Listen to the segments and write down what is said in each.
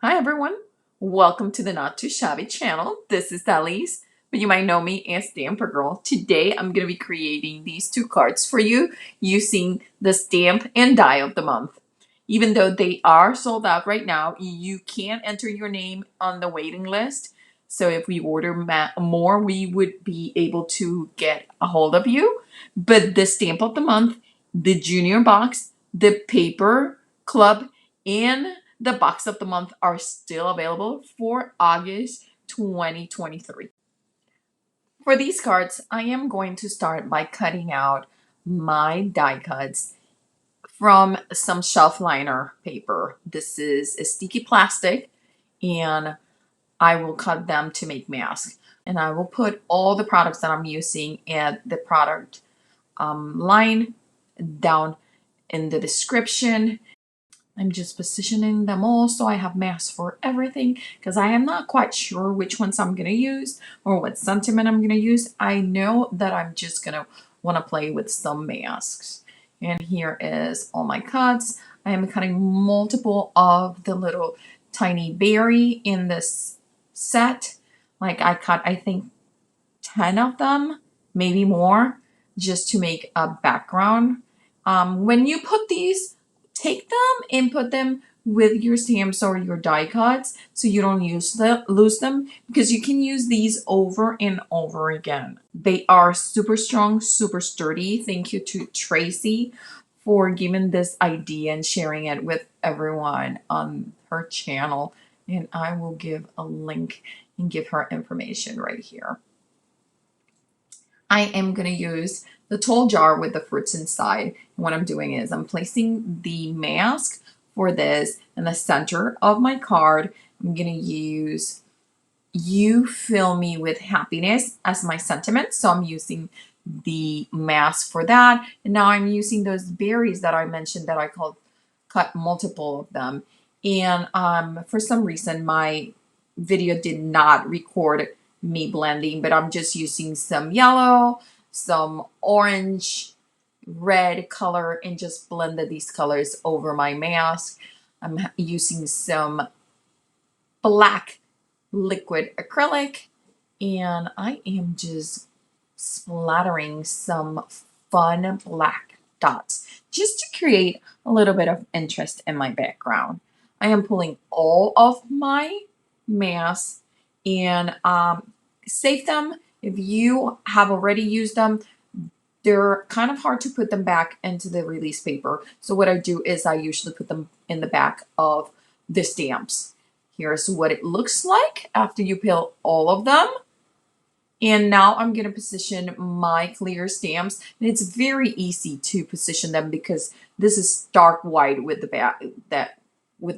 Hi everyone, welcome to the Not Too Shabby channel. This is Dalise, but you might know me as Stamper Girl. Today I'm going to be creating these two cards for you using the stamp and die of the month. Even though they are sold out right now, you can enter your name on the waiting list. So if we order more, we would be able to get a hold of you. But the stamp of the month, the junior box, the paper club, and the box of the month are still available for August 2023. For these cards, I am going to start by cutting out my die cuts from some shelf liner paper. This is a sticky plastic, and I will cut them to make masks. And I will put all the products that I'm using at the product line down in the description. I'm just positioning them all so I have masks for everything because I am not quite sure which ones I'm going to use or what sentiment I'm going to use. I know that I'm just going to want to play with some masks. And here is all my cuts. I am cutting multiple of the little tiny berry in this set. Like I cut, I think 10 of them, maybe more, just to make a background. When you put these, take them and put them with your stamps or your die cuts so you don't lose them, because you can use these over and over again. They are super strong, super sturdy. Thank you to Tracy for giving this idea and sharing it with everyone on her channel. And I will give a link and give her information right here. I am going to use the tall jar with the fruits inside. And what I'm doing is I'm placing the mask for this in the center of my card. I'm going to use "You Fill Me with Happiness" as my sentiment. So I'm using the mask for that. And now I'm using those berries that I mentioned that I cut multiple of them. And for some reason, my video did not record me blending, but I'm just using some yellow, some orange, red color, and just blended these colors over my mask. I'm using some black liquid acrylic, and I am just splattering some fun black dots just to create a little bit of interest in my background. I am pulling all of my masks and save them. If you have already used them, they're kind of hard to put them back into the release paper. So what I do is I usually put them in the back of the stamps. Here's what it looks like after you peel all of them. And now I'm going to position my clear stamps. And it's very easy to position them because this is dark white with the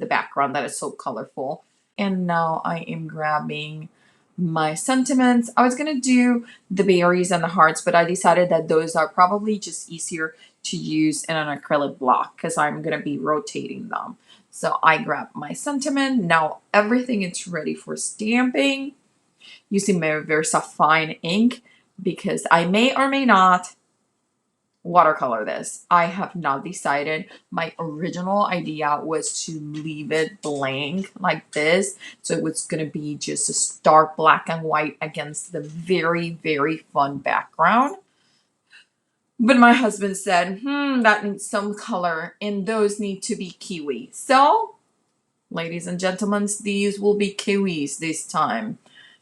background that is so colorful. And now I am grabbing my sentiments. I was going to do the berries and the hearts, but I decided that those are probably just easier to use in an acrylic block because I'm going to be rotating them. So I grab my sentiment. Now everything is ready for stamping using my VersaFine ink because I may or may not watercolor this. I have not decided. My original idea was to leave it blank like this. So it was going to be just a stark black and white against the very, very fun background. But my husband said, that needs some color and those need to be kiwi. So, ladies and gentlemen, these will be kiwis this time.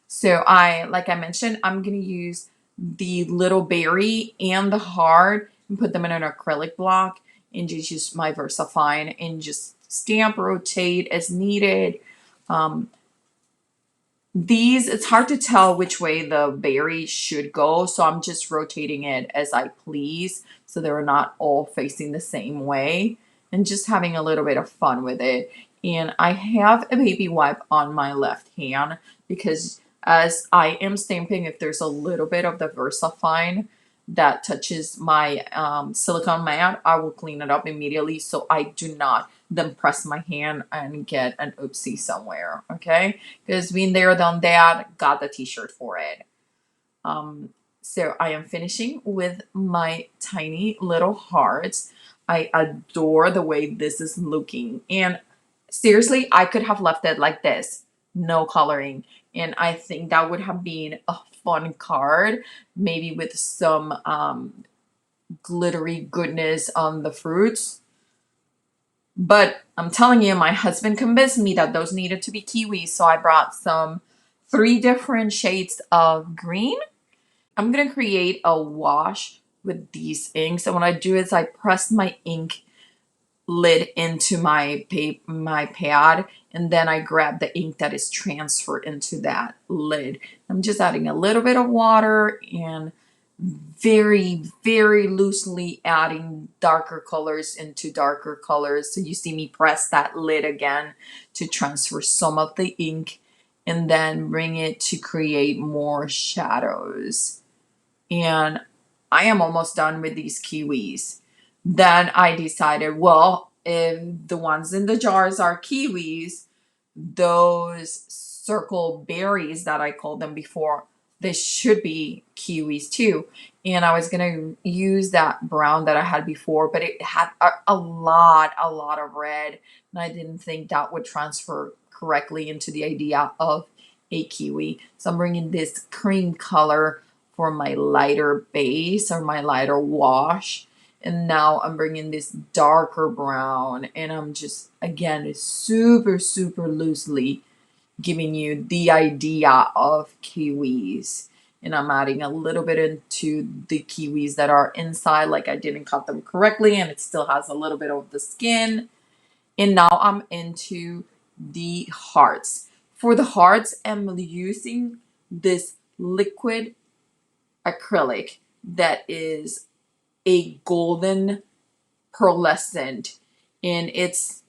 So like I mentioned, I'm going to use the little berry and the heart and put them in an acrylic block and just use my VersaFine and just stamp, rotate as needed. It's hard to tell which way the berry should go, so I'm just rotating it as I please so they're not all facing the same way and just having a little bit of fun with it. And I have a baby wipe on my left hand because as I am stamping, if there's a little bit of the VersaFine that touches my silicone mat, I will clean it up immediately so I do not then press my hand and get an oopsie somewhere, okay? Because been there, done that, got the t-shirt for it. So I am finishing with my tiny little hearts. I adore the way this is looking. And Seriously, I could have left it like this, no coloring. And I think that would have been a fun card, maybe with some glittery goodness on the fruits. But I'm telling you, my husband convinced me that those needed to be kiwis. So I brought some 3 different shades of green. I'm going to create a wash with these inks. And what I do is I press my ink lid into my pad, and then I grab the ink that is transferred into that lid. I'm just adding a little bit of water and very, very loosely adding darker colors into darker colors. So you see me press that lid again to transfer some of the ink and then bring it to create more shadows. And I am almost done with these kiwis. Then I decided, well, if the ones in the jars are kiwis, those circle berries that I called them before, they should be kiwis too. And I was gonna use that brown that I had before, but it had a lot of red, and I didn't think that would transfer correctly into the idea of a kiwi. So I'm bringing this cream color for my lighter base or my lighter wash. And now I'm bringing this darker brown, and I'm just, again, super, super loosely giving you the idea of kiwis. And I'm adding a little bit into the kiwis that are inside, like I didn't cut them correctly, and it still has a little bit of the skin. And now I'm into the hearts. For the hearts, I'm using this liquid acrylic that is a golden pearlescent, and it's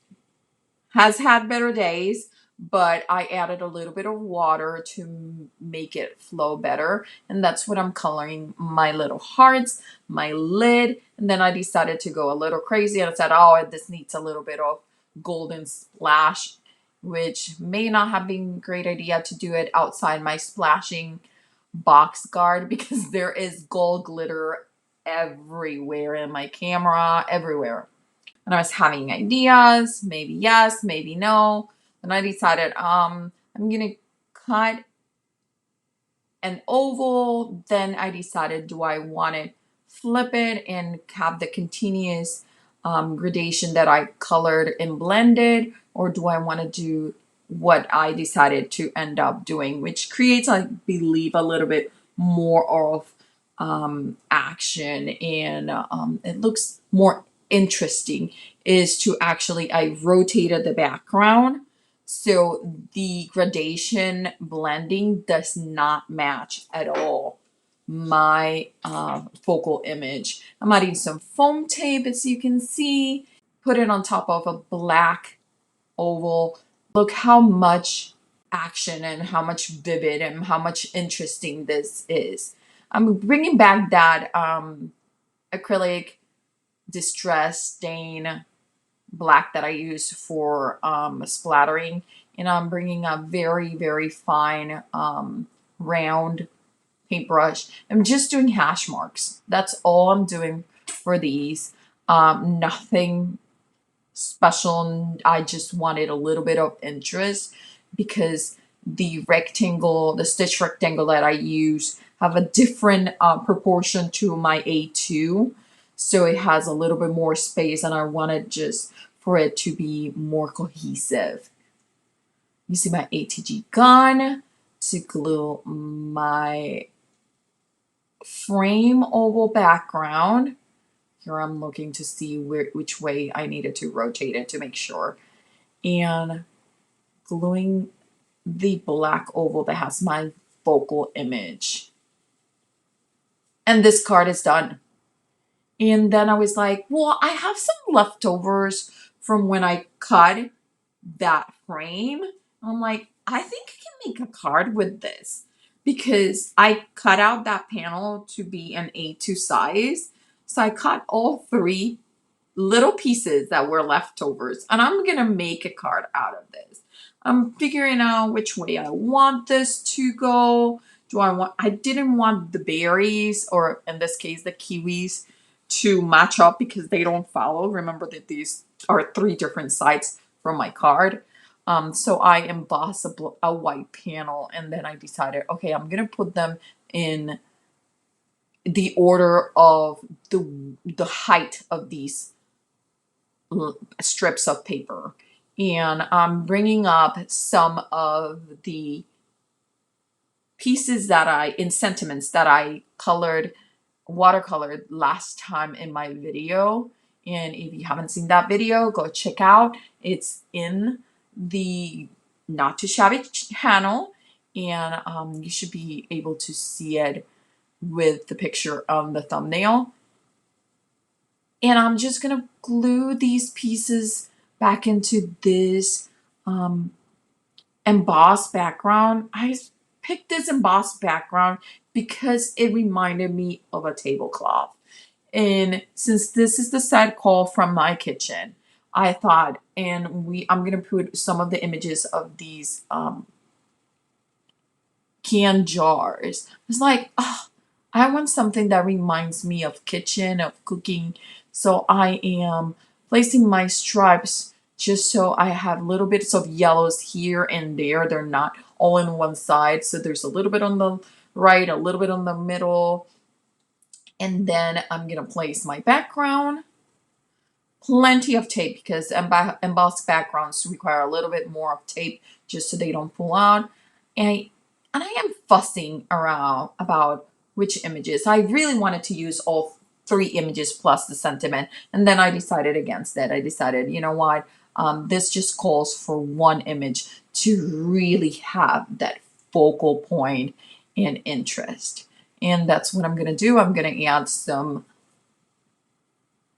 has had better days, but I added a little bit of water to make it flow better, and that's what I'm coloring my little hearts, my lid. And then I decided to go a little crazy and I said, oh, this needs a little bit of golden splash, which may not have been a great idea to do it outside my splashing box guard because there is gold glitter everywhere in my camera, everywhere. And I was having ideas, maybe yes, maybe no. And I decided I'm gonna cut an oval. Then I decided, do I want to flip it and have the continuous gradation that I colored and blended, or do I want to do what I decided to end up doing, which creates, I believe, a little bit more of action, and it looks more interesting, is to actually, I rotated the background so the gradation blending does not match at all my focal image. I'm adding some foam tape, as you can see, put it on top of a black oval. Look how much action and how much vivid and how much interesting this is. I'm bringing back that acrylic distress stain black that I use for splattering, and I'm bringing a very, very fine round paintbrush. I'm just doing hash marks. That's all I'm doing for these. Nothing special. I just wanted a little bit of interest because the stitch rectangle that I use have a different proportion to my A2. So it has a little bit more space, and I wanted just for it to be more cohesive. Using my ATG gun to glue my frame oval background. Here I'm looking to see which way I needed to rotate it to make sure. And gluing the black oval that has my focal image. And this card is done. And then I was like, well, I have some leftovers from when I cut that frame. I'm like, I think I can make a card with this because I cut out that panel to be an A2 size. So I cut all 3 little pieces that were leftovers, and I'm gonna make a card out of this. I'm figuring out which way I want this to go. I didn't want the berries, or in this case, the kiwis, to match up because they don't follow. Remember that these are 3 different sides from my card. So I embossed a white panel, and then I decided, okay, I'm gonna put them in the order of the height of these strips of paper. And I'm bringing up some of the pieces in sentiments that I watercolored last time in my video. And if you haven't seen that video, go check out. It's in the Not Too Shabby channel, and you should be able to see it with the picture on the thumbnail. And I'm just gonna glue these pieces back into this embossed background. I picked this embossed background because it reminded me of a tablecloth. And since this is the side call from my kitchen, I thought, I'm gonna put some of the images of these canned jars. It's like, oh, I want something that reminds me of kitchen, of cooking. So I am placing my stripes just so I have little bits of yellows here and there. They're not all in one side. So there's a little bit on the right, a little bit on the middle. And then I'm going to place my background. Plenty of tape because embossed backgrounds require a little bit more of tape just so they don't pull out. And I am fussing around about which images. I really wanted to use all 3 images plus the sentiment, and then I decided against it. I decided, you know what, this just calls for 1 image to really have that focal point and interest. And that's what I'm going to do. I'm going to add some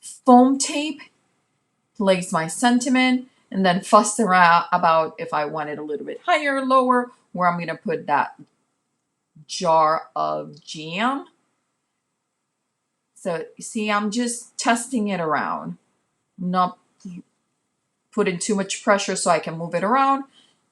foam tape, place my sentiment, and then fuss around about if I want it a little bit higher or lower, where I'm going to put that jar of jam. So you see, I'm just testing it around, not putting too much pressure so I can move it around.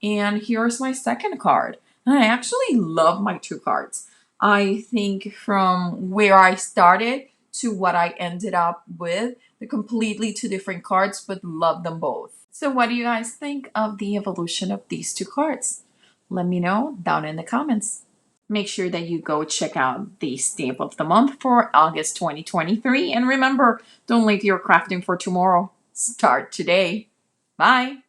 And here's my second card. And I actually love my 2 cards. I think from where I started to what I ended up with, they're completely 2 different cards, but love them both. So what do you guys think of the evolution of these 2 cards? Let me know down in the comments. Make sure that you go check out the stamp of the month for August 2023. And remember, don't leave your crafting for tomorrow. Start today. Bye.